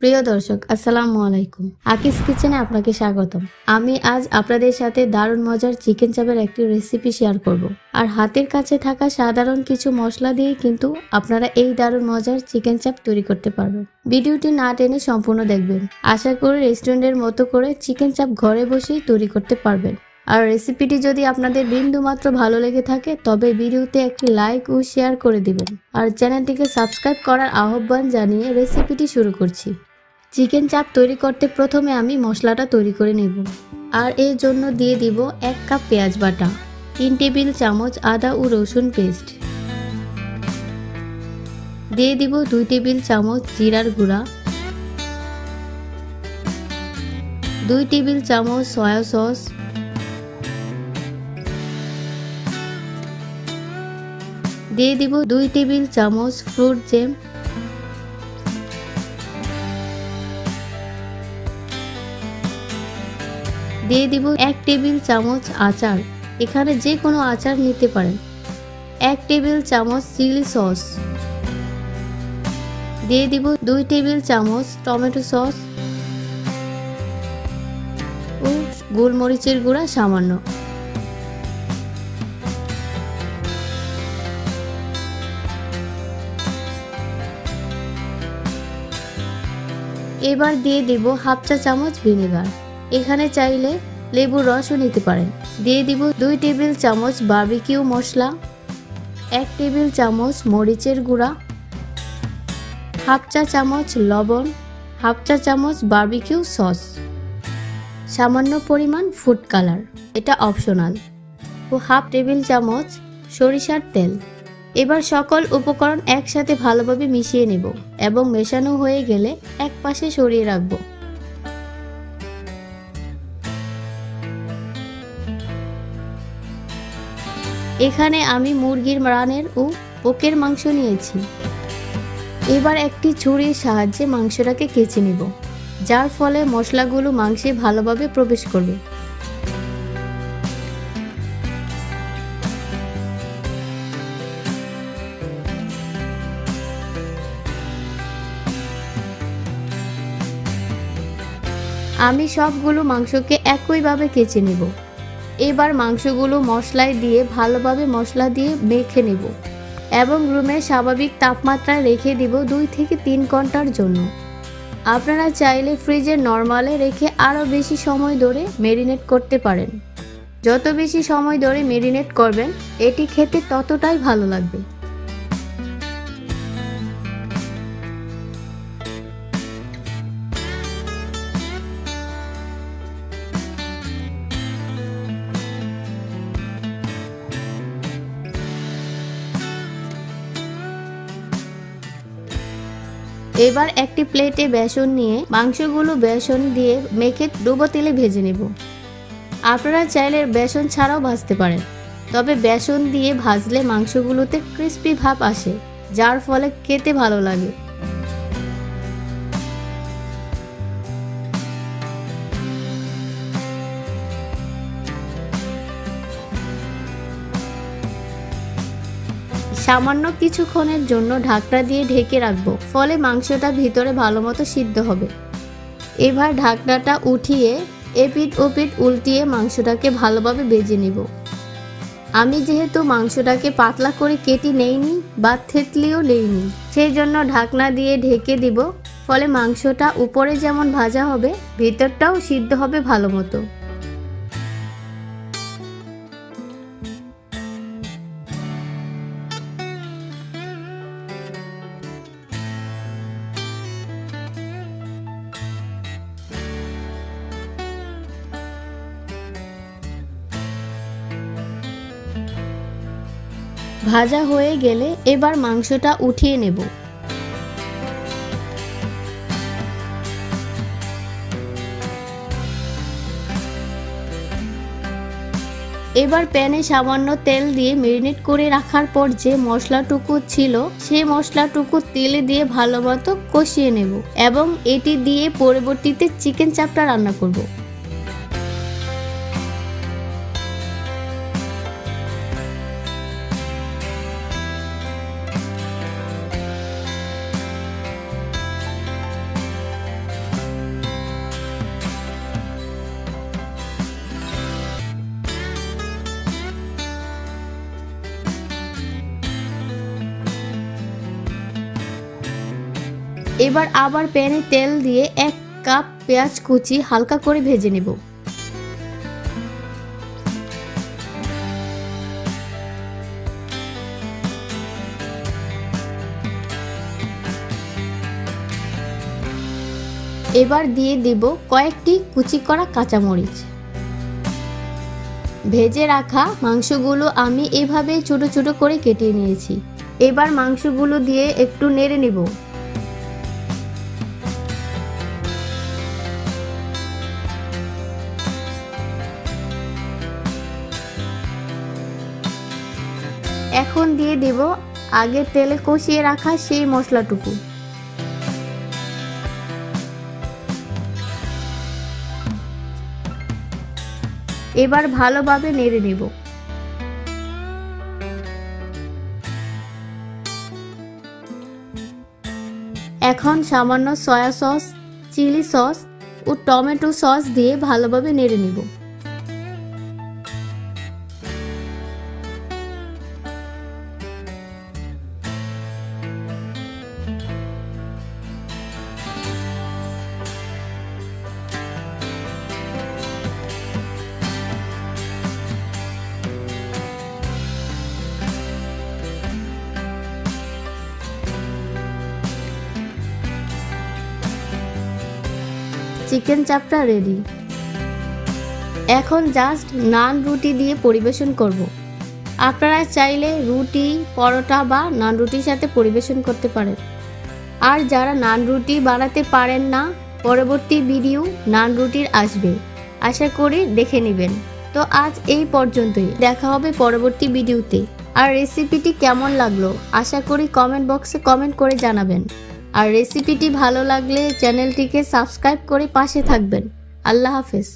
প্রিয় দর্শক, আসসালামু আলাইকুম। আকিস কিচেনে আপনাকে স্বাগতম। আমি আজ আপনাদের সাথে দারুণ মজার চিকেন চাপের একটি রেসিপি শেয়ার করব। আর হাতের কাছে থাকা সাধারণ কিছু মশলা দিয়ে কিন্তু আপনারা এই দারুণ মজার চিকেন চাপ তৈরি করতে পারবেন। ভিডিওটি না টেনে সম্পূর্ণ দেখবেন। আশা করি রেস্টুরেন্টের মতো করে চিকেন চাপ ঘরে বসেই তৈরি করতে পারবেন। আর রেসিপিটি যদি আপনাদের বিন্দুমাত্র ভালো লেগে থাকে তবে ভিডিওতে একটি লাইক ও শেয়ার করে দিবেন। আর চ্যানেলটিকে সাবস্ক্রাইব করার আহ্বান জানিয়ে রেসিপিটি শুরু করছি। চিকেন চাপ তৈরি করতে প্রথমে আমি মশলাটা তৈরি করে নেব। আর এর জন্য দিয়ে দিব 1 কাপ পেঁয়াজ বাটা, 3 টেবিল চামচ আদা ও রসুন পেস্ট, দিয়ে দিব 2 টেবিল চামচ জিরার গুঁড়া, 2 টেবিল চামচ সয়া সস, দিয়ে দিব 2 টেবিল চামচ ফ্রুট জ্যাম, দিয়ে দিব 1 টেবিল চামচ আচার, এখানে যে কোনো আচার নিতে পারেন, 1 টেবিল চামচ চিলি সস, দিয়ে দিব 2 টেবিল চামচ টমেটো সস ও গোলমরিচের গুঁড়া সামান্য। এবার দিয়ে দিব হাফ চা চামচ ভিনেগার, এখানে চাইলে লেবুর রসও নিতে পারেন। দিয়ে দিব 2 টেবিল চামচ বারবিকিউ মশলা, 1 টেবিল চামচ মরিচের গুঁড়া, হাফ চা চামচ লবণ, হাফ চা চামচ বারবিকিউ সস, সামান্য পরিমাণ ফুড কালার, এটা অপশনাল, ও হাফ টেবিল চামচ সরিষার তেল। এবার সকল উপকরণ একসাথে ভালোভাবে মিশিয়ে নেব এবং মেশানো হয়ে গেলে এক পাশে সরিয়ে রাখব। এখানে আমি মুরগির রানের ও পোকের মাংস নিয়েছি। এবার একটি ছুরির সাহায্যে মাংসটাকে কেচে নেব, যার ফলে মশলাগুলো মাংসে ভালোভাবে প্রবেশ করবে। আমি সবগুলো মাংসকে একইভাবে কেচে নেব। এবার মাংসগুলো মশলায় দিয়ে ভালোভাবে মশলা দিয়ে মেখে নেব এবং রুমের স্বাভাবিক তাপমাত্রায় রেখে দিব 2 থেকে 3 ঘন্টার জন্য। আপনারা চাইলে ফ্রিজে নরমালে রেখে আরও বেশি সময় ধরে ম্যারিনেট করতে পারেন। যত বেশি সময় ধরে ম্যারিনেট করবেন এটি খেতে ততটাই ভালো লাগবে। এবার একটি প্লেটে বেসন নিয়ে মাংসগুলো বেসন দিয়ে মেখে ডুবো তেলে ভেজে নেব। আপনারা চাইলে বেসন ছাড়াও ভাজতে পারেন, তবে বেসন দিয়ে ভাজলে মাংসগুলোতে ক্রিস্পি ভাব আসে, যার ফলে খেতে ভালো লাগে। সামান্য কিছুক্ষণের জন্য ঢাকনা দিয়ে ঢেকে রাখবো, ফলে মাংসটা ভিতরে ভালোমতো সিদ্ধ হবে। এবার ঢাকনাটা উঠিয়ে এপিঠ ওপিঠ উল্টিয়ে মাংসটাকে ভালোভাবে ভেজে নেব। আমি যেহেতু মাংসটাকে পাতলা করে কেটে নেইনি বা থেতলিও নেইনি, সেই জন্য ঢাকনা দিয়ে ঢেকে দিব, ফলে মাংসটা উপরে যেমন ভাজা হবে ভিতরটাও সিদ্ধ হবে ভালো মতো। ভাজা হয়ে গেলে এবার মাংসটা উঠিয়ে নেব। এবার প্যানে সামান্য তেল দিয়ে ম্যারিনেট করে রাখার পর যে মশলাটুকু ছিল সেই মশলাটুকু তেলে দিয়ে ভালোমতো কষিয়ে নেব এবং এটি দিয়ে পরবর্তীতে চিকেন চাপটা রান্না করব। এবার আবার প্যানে তেল দিয়ে 1 কাপ পেঁয়াজ কুচি হালকা করে ভেজে নেব। এবার দিয়ে দেব কয়েকটি কুচি করা কাঁচামরিচ। ভেজে রাখা মাংসগুলো আমি এভাবে ছোট ছোট করে কেটে নিয়েছি। এবার মাংসগুলো দিয়ে একটু নেড়ে নেব। এখন দিয়ে দেব আগে তেলে কষিয়ে রাখা সেই মশলাটুকু। এবার ভালোভাবে নেড়ে নেব। এখন সামান্য সয়া সস, চিলি সস ও টমেটো সস দিয়ে ভালোভাবে নেড়ে নেব। চিকেন চাপটা রেডি। এখন জাস্ট নান রুটি দিয়ে পরিবেশন করব। আপনারা চাইলে রুটি, পরোটা বা নান রুটির সাথে পরিবেশন করতে পারেন। আর যারা নান রুটি বানাতে পারেন না, পরবর্তী ভিডিও নান রুটির আসবে, আশা করি দেখে নেবেন। তো আজ এই পর্যন্তই, দেখা হবে পরবর্তী ভিডিওতে। আর রেসিপিটি কেমন লাগলো আশা করি কমেন্ট বক্সে কমেন্ট করে জানাবেন। আর রেসিপিটি ভালো লাগলে চ্যানেলটিকে সাবস্ক্রাইব করে পাশে থাকবেন। আল্লাহ হাফেজ।